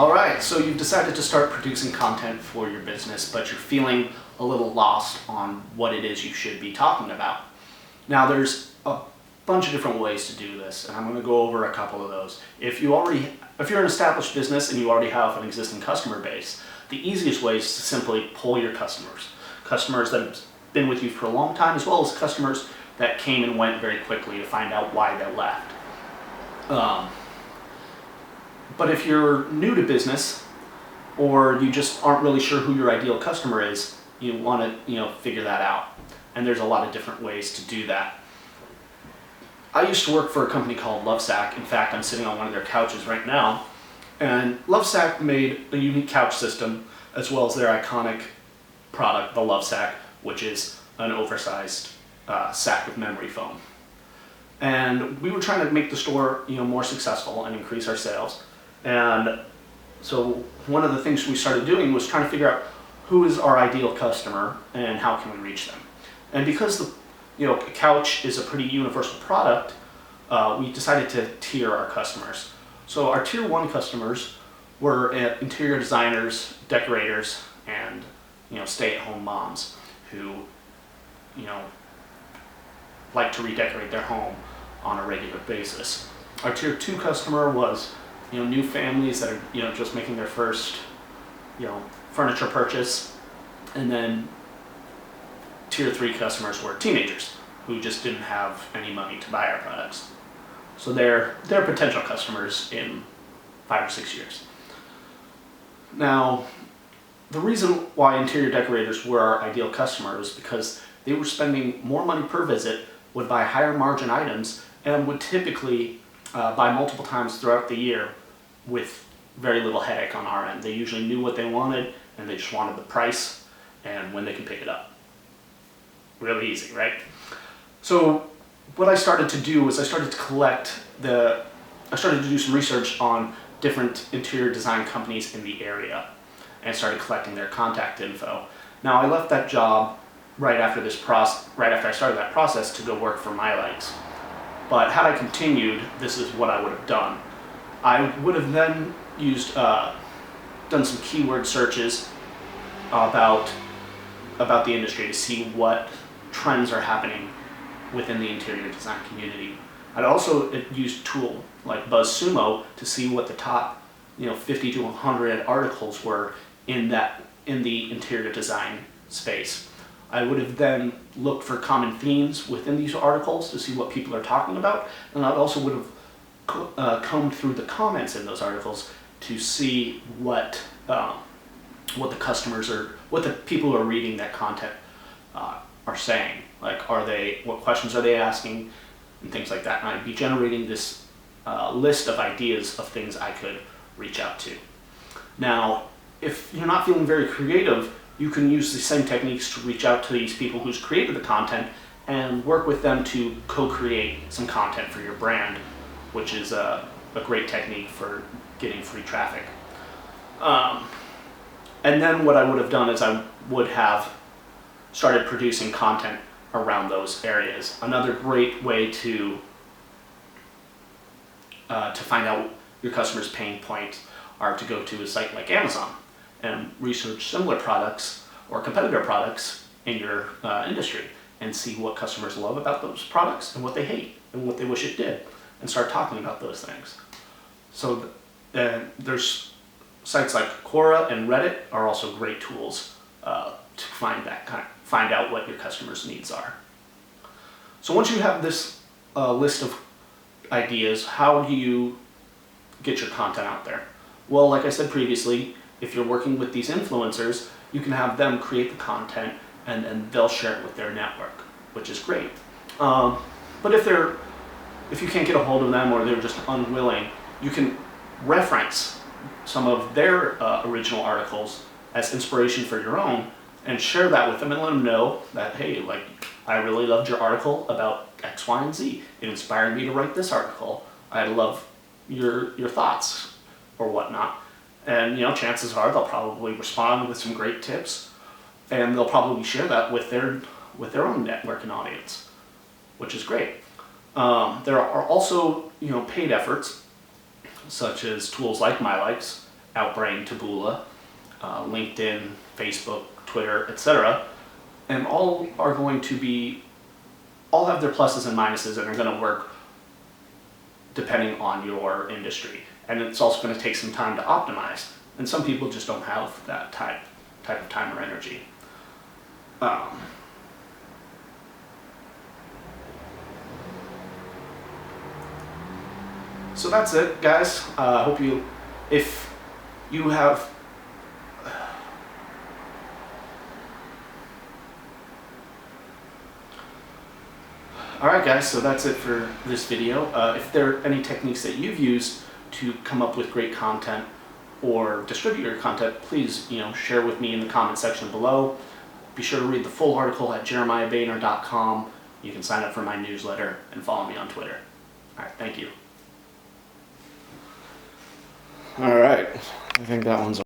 All right, so you've decided to start producing content for your business, but you're feeling a little lost on what it is you should be talking about. Now, there's a bunch of different ways to do this, and I'm going to go over a couple of those. If you're an established business and you already have an existing customer base, the easiest way is to simply pull your customers that have been with you for a long time, as well as customers that came and went very quickly to find out why they left. But if you're new to business, or you just aren't really sure who your ideal customer is, you want to figure that out. And there's a lot of different ways to do that. I used to work for a company called Lovesac. In fact, I'm sitting on one of their couches right now. And Lovesac made a unique couch system, as well as their iconic product, the Lovesac, which is an oversized sack of memory foam. And we were trying to make the store more successful and increase our sales. And so one of the things we started doing was trying to figure out who is our ideal customer and how can we reach them. And because a couch is a pretty universal product, we decided to tier our customers. So our tier 1 customers were interior designers, decorators, and stay-at-home moms who like to redecorate their home on a regular basis. Our tier 2 customer was new families that are just making their first furniture purchase, and then tier 3 customers were teenagers who just didn't have any money to buy our products. So they're potential customers in 5 or 6 years. Now, the reason why interior decorators were our ideal customer is because they were spending more money per visit, would buy higher margin items, and would typically buy multiple times throughout the year with very little headache on our end. They usually knew what they wanted, and they just wanted the price and when they could pick it up. Really easy, right? So what I started to do was I started to do some research on different interior design companies in the area and started collecting their contact info. Now, I left that job right after I started that process to go work for MyLikes. But had I continued, this is what I would have done. I would have then done some keyword searches about the industry to see what trends are happening within the interior design community. I'd also used a tool like BuzzSumo to see what the top 50 to 100 articles were in the interior design space. I would have then looked for common themes within these articles to see what people are talking about, and I also would have combed through the comments in those articles to see what the customers what the people who are reading that content are saying. Like, what questions are they asking, and things like that. And I'd be generating this list of ideas of things I could reach out to. Now, if you're not feeling very creative, you can use the same techniques to reach out to these people who's created the content and work with them to co-create some content for your brand, which is a great technique for getting free traffic. And then what I would have done is I would have started producing content around those areas. Another great way to find out your customers' pain points are to go to a site like Amazon and research similar products or competitor products in your industry and see what customers love about those products and what they hate and what they wish it did, and start talking about those things. So there's sites like Quora and Reddit are also great tools to find out what your customers' needs are. So once you have this list of ideas, how do you get your content out there? Well, like I said previously, if you're working with these influencers, you can have them create the content and they'll share it with their network, which is great. But if you can't get a hold of them or they're just unwilling, you can reference some of their original articles as inspiration for your own and share that with them and let them know that, hey, I really loved your article about X, Y, and Z. It inspired me to write this article. I love your thoughts or whatnot. And chances are they'll probably respond with some great tips, and they'll probably share that with their own network and audience, which is great. There are also paid efforts such as tools like MyLikes Outbrain, Taboola, LinkedIn, Facebook, Twitter, etc. And all are going to be, all have their pluses and minuses and are going to work depending on your industry. And it's also going to take some time to optimize. And some people just don't have that type of time or energy. So that's it, guys. Hope you, if you have, alright guys, so that's it for this video. If there are any techniques that you've used to come up with great content or distribute your content, please share with me in the comment section below. Be sure to read the full article at jeremiahboehner.com. You can sign up for my newsletter and follow me on Twitter. Alright, thank you. Alright, I think that one's